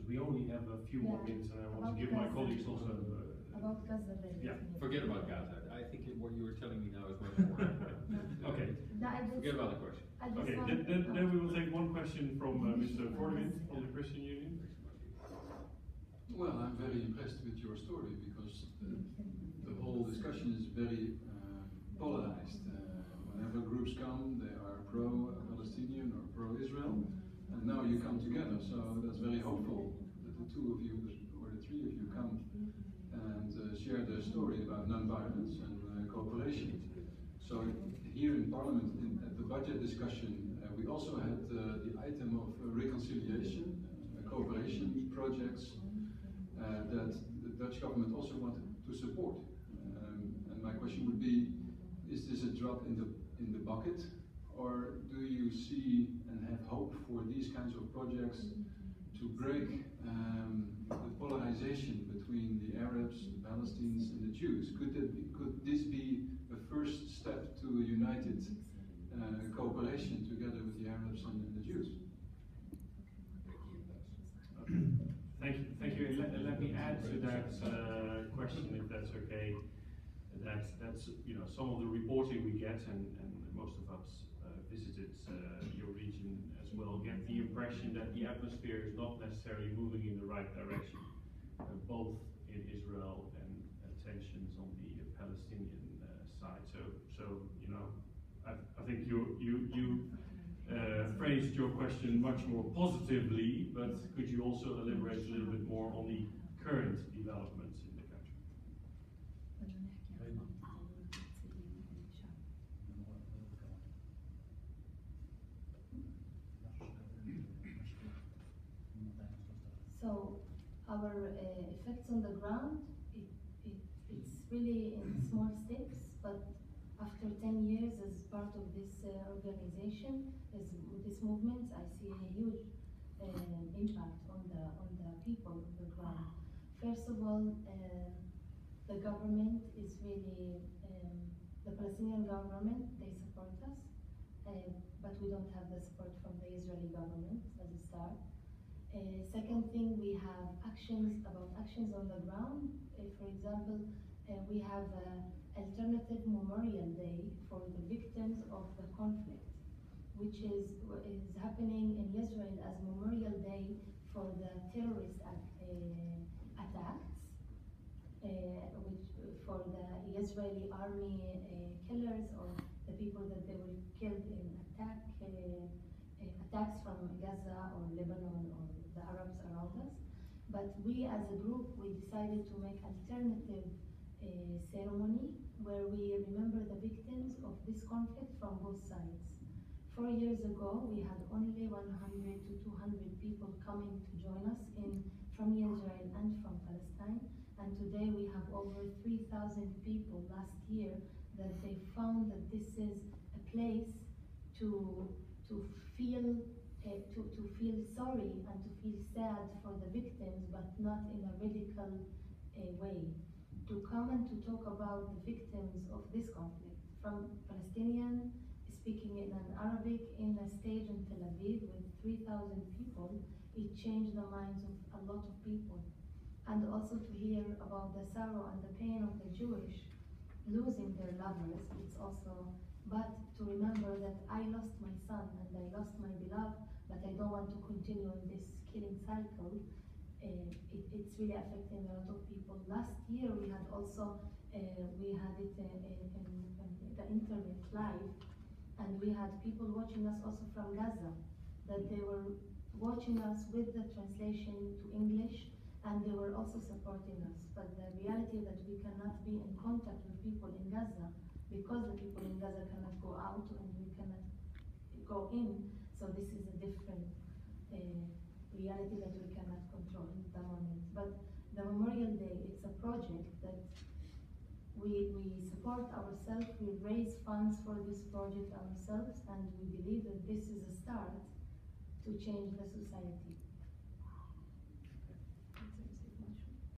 because we only have a few more minutes, and I want to give my colleagues also. About Gaza, yeah. Forget about Gaza. I think what you were telling me now is much more important. Okay. Forget about the question. Okay, then we will take one question from Mr. Fordewind from the Christian Union. Well, I'm very impressed with your story because the whole discussion is very polarized. Whenever groups come, they are pro-Palestinian or pro-Israel, and now you come together. So that's very hopeful that the two of you or the three of you come and share their story about non-violence and cooperation. So here in Parliament, at the budget discussion, we also had the item of reconciliation, cooperation projects that the Dutch government also wanted to support. And my question would be, is this a drop in the bucket, or do you see and have hope for these kinds of projects to break the polarization between the Arabs, the Palestinians, and the Jews? Could this be a first step to a united cooperation together with the Arabs and the Jews? Thank you. Let me add to that question, if that's okay. That's some of the reporting we get, and most of us visited your region as well, get the impression that the atmosphere is not necessarily moving in the right direction, both in Israel and tensions on the Palestinian side. So I think you phrased your question much more positively, but could you also elaborate a little bit more on the current developments in the country? So our effects on the ground, it's really in small steps, but after 10 years as part of this organization, this movement, I see a huge impact on the people on the ground. First of all, the government is really, the Palestinian government, they support us, but we don't have the support from the Israeli government as a start. Second thing, we have actions on the ground. For example, we have alternative Memorial Day for the victims of the conflict, which is happening in Israel as Memorial Day for the terrorist attacks, which for the Israeli army killers or the people that they were killed in attacks from Gaza or Lebanon or the Arabs around us. But we as a group, we decided to make alternative ceremony where we remember the victims of this conflict from both sides. 4 years ago, we had only 100 to 200 people coming to join us from Israel and from Palestine. And today we have over 3,000 people last year that they found that this is a place to feel sorry and to feel sad for the victims, but not in a radical way. To come and to talk about the victims of this conflict, from Palestinian speaking in an Arabic in a stage in Tel Aviv with 3,000 people, it changed the minds of a lot of people. And also to hear about the sorrow and the pain of the Jewish losing their lovers, it's also, but to remember that I lost my son and I lost my beloved, but I don't want to continue in this killing cycle. It's really affecting a lot of people. Last year we had also, we had it in the internet live, and we had people watching us also from Gaza, that they were watching us with the translation to English, and they were also supporting us. But the reality that we cannot be in contact with people in Gaza, because the people in Gaza cannot go out and we cannot go in, so this is a different reality that we cannot control at the moment. But the Memorial Day, it's a project that we support ourselves, we raise funds for this project ourselves, and we believe that this is a start to change the society.